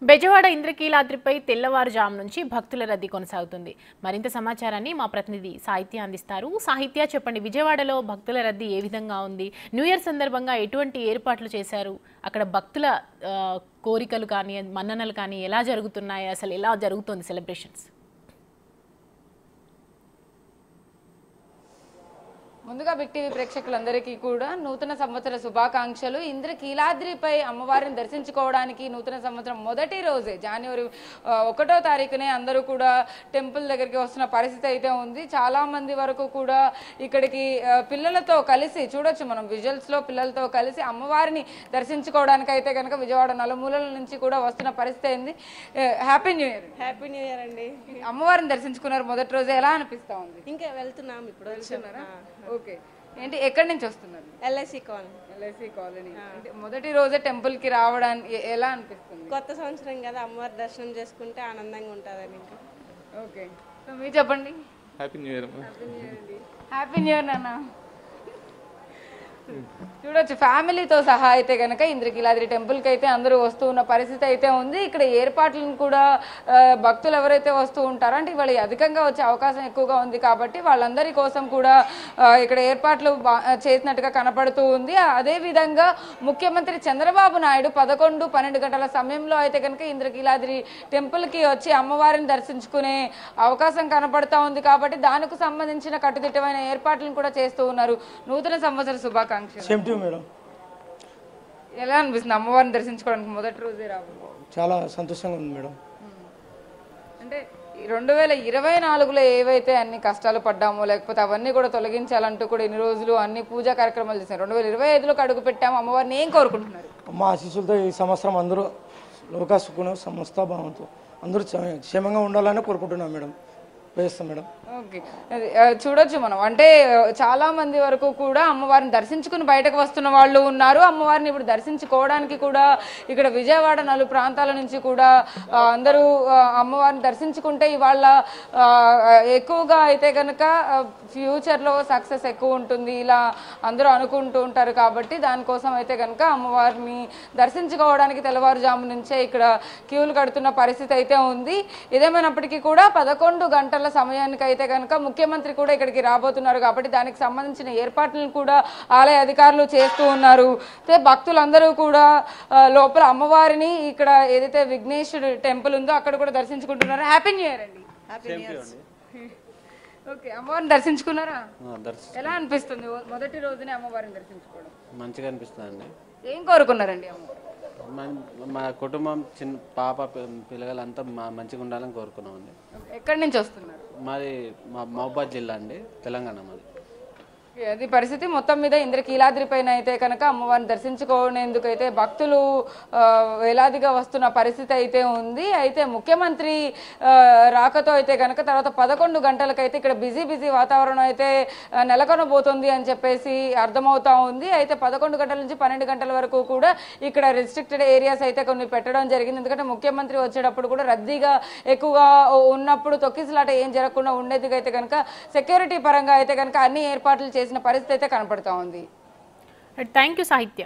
బెజవాడ ఇంద్రకీలాద్రిపై తెల్లవారుజాము నుంచి భక్తుల రద్దీ కొనసాగుతుంది. మరింత సమాచారాన్ని మా ప్రతినిధి సాహిత్య అందిస్తారు. సాహిత్య, చెప్పండి, విజయవాడలో భక్తుల రద్దీ ఏ విధంగా ఉంది? న్యూ ఇయర్ సందర్భంగా ఎటువంటి ఏర్పాట్లు చేశారు? అక్కడ భక్తుల కోరికలు కానీ మన్ననలు కానీ ఎలా జరుగుతున్నాయి? అసలు ఎలా జరుగుతుంది సెలబ్రేషన్స్? ముందుగా బిగ్ టీవీ ప్రేక్షకులందరికీ కూడా నూతన సంవత్సర శుభాకాంక్షలు. ఇంద్రకీలాద్రిపై అమ్మవారిని దర్శించుకోవడానికి నూతన సంవత్సరం మొదటి రోజే జనవరి 1వ తారీఖునే అందరూ కూడా టెంపుల్ దగ్గరికి వస్తున్న పరిస్థితి అయితే ఉంది. చాలా మంది వరకు కూడా ఇక్కడికి పిల్లలతో కలిసి చూడొచ్చు మనం విజువల్స్ లో, పిల్లలతో కలిసి అమ్మవారిని దర్శించుకోవడానికి అయితే కనుక విజయవాడ నలుమూలల నుంచి కూడా వస్తున్న పరిస్థితి అయింది. Happy new year. Happy new year అండి. అమ్మవారిని దర్శించుకున్నారు మొదటి రోజే, ఎలా అనిపిస్తా ఉంది? ఇంకా వెళ్తున్నాం, ఇప్పుడు వెళ్తున్నారా? ఓకే, ఏంటి ఎక్కడి నుంచి వస్తున్నారు? LIC colony. LIC colony. మొదటి రోజే టెంపుల్ కి రావడానికి ఎలా అనిపిస్తుంది? కొత్త సంవత్సరం కదా, అమ్మవారి దర్శనం చేసుకుంటే ఆనందంగా ఉంటుందని. ఇంకా ఓకే, సో మీరు చెప్పండి. Happy new year. Happy new year నాన్న. చూడొచ్చు, ఫ్యామిలీతో సహా అయితే కనుక ఇంద్రకీలాద్రి టెంపుల్కి అయితే అందరూ వస్తూ ఉన్న పరిస్థితి అయితే ఉంది. ఇక్కడ ఏర్పాట్లను కూడా భక్తులు ఎవరైతే వస్తూ ఉంటారో, అంటే వాళ్ళు అధికంగా వచ్చే అవకాశం ఎక్కువగా ఉంది కాబట్టి వాళ్ళందరి కోసం కూడా ఇక్కడ ఏర్పాట్లు చేసినట్టుగా కనపడుతూ ఉంది. అదేవిధంగా ముఖ్యమంత్రి చంద్రబాబు నాయుడు 11-12 గంటల సమయంలో అయితే కనుక ఇంద్రకీలాద్రి టెంపుల్కి వచ్చి అమ్మవారిని దర్శించుకునే అవకాశం కనపడుతూ ఉంది కాబట్టి దానికి సంబంధించిన కట్టుదిట్టమైన ఏర్పాట్లను కూడా చేస్తూ ఉన్నారు. నూతన సంవత్సర శుభాకాంక్షలు. మేడం, ఎలా అనిపిస్తుంది అమ్మవారిని దర్శించుకోవడానికి మొదటి రోజే రావడం? చాలా సంతోషంగా ఉంది మేడం. అంటే 2024లో ఏవైతే అన్ని కష్టాలు పడ్డామో, లేకపోతే అవన్నీ కూడా తొలగించాలంటూ కూడా ఇన్ని రోజులు అన్ని పూజా కార్యక్రమాలు చేశారు. 2025లోకి అడుగు పెట్టాము, అమ్మవారిని ఏం కోరుకుంటున్నారు? అమ్మ ఆశీస్సులతో ఈ సంవత్సరం అందరూ లోకాసుకున్న సంస్థ భావంతో అందరూ క్షేమంగా ఉండాలని కోరుకుంటున్నాం మేడం. వేస్తాం మేడం. ఓకే, చూడొచ్చు మనం, అంటే చాలా మంది వరకు కూడా అమ్మవారిని దర్శించుకుని బయటకు వస్తున్న వాళ్ళు ఉన్నారు. అమ్మవారిని ఇప్పుడు దర్శించుకోవడానికి కూడా ఇక్కడ విజయవాడ నలు ప్రాంతాల నుంచి కూడా అందరూ అమ్మవారిని దర్శించుకుంటే ఇవాళ ఎక్కువగా అయితే కనుక ఫ్యూచర్లో సక్సెస్ ఎక్కువ ఉంటుంది ఇలా అందరూ అనుకుంటూ ఉంటారు. కాబట్టి దానికోసం అయితే కనుక అమ్మవారిని దర్శించుకోవడానికి తెల్లవారుజాము నుంచే ఇక్కడ క్యూలు కడుతున్న పరిస్థితి అయితే ఉంది. ఇదేమైనప్పటికీ కూడా 11 గంటల సమయానికి అయితే కనుక ముఖ్యమంత్రి కూడా ఇక్కడికి రాబోతున్నారు కాబట్టి దానికి సంబంధించిన ఏర్పాట్లను కూడా ఆలయ అధికారులు చేస్తూ ఉన్నారు. భక్తులందరూ కూడా లోపల అమ్మవారిని ఇక్కడ ఏదైతే విఘ్నేశ్వరుడు టెంపుల్ ఉందో అక్కడ కూడా దర్శించుకుంటున్నారు. హ్యాపీ న్యూ ఇయర్ అండి. ఓకే, అమ్మవారిని దర్శించుకున్నారా? ఎలా అనిపిస్తుంది మొదటి రోజునే అమ్మవారిని దర్శించుకోవడం? మంచిగా అనిపిస్తుంది అండి. ఏం కోరుకున్నారండి అమ్మవారు? మా కుటుంబం చిన్న పాప పిల్లలంతా మంచిగా ఉండాలని కోరుకున్నాం అండి. ఎక్కడి నుంచి వస్తున్నారు? మాది మహబూబాద్ జిల్లా అండి, తెలంగాణ మాది. అది పరిస్థితి. మొత్తం మీద ఇంద్రకీలాద్రి పైన అయితే కనుక అమ్మవారిని దర్శించుకునేందుకు అయితే భక్తులు వేలాదిగా వస్తున్న పరిస్థితి అయితే ఉంది. అయితే ముఖ్యమంత్రి రాకతో అయితే కనుక తర్వాత 11 గంటలకైతే ఇక్కడ బిజీ వాతావరణం అయితే నెలకొనబోతుంది అని చెప్పేసి అర్థమవుతా ఉంది. అయితే 11 గంటల నుంచి 12 గంటల వరకు కూడా ఇక్కడ రెస్ట్రిక్టెడ్ ఏరియాస్ అయితే కొన్ని పెట్టడం జరిగింది. ఎందుకంటే ముఖ్యమంత్రి వచ్చేటప్పుడు కూడా రద్దీగా ఎక్కువగా ఉన్నప్పుడు తొక్కిసలాట ఏం జరగకుండా ఉండేది అయితే కనుక సెక్యూరిటీ పరంగా అయితే కనుక అన్ని ఏర్పాట్లు చేసిన పరిస్థితి అయితే కనపడతా ఉంది. థ్యాంక్ యూ సాహిత్య.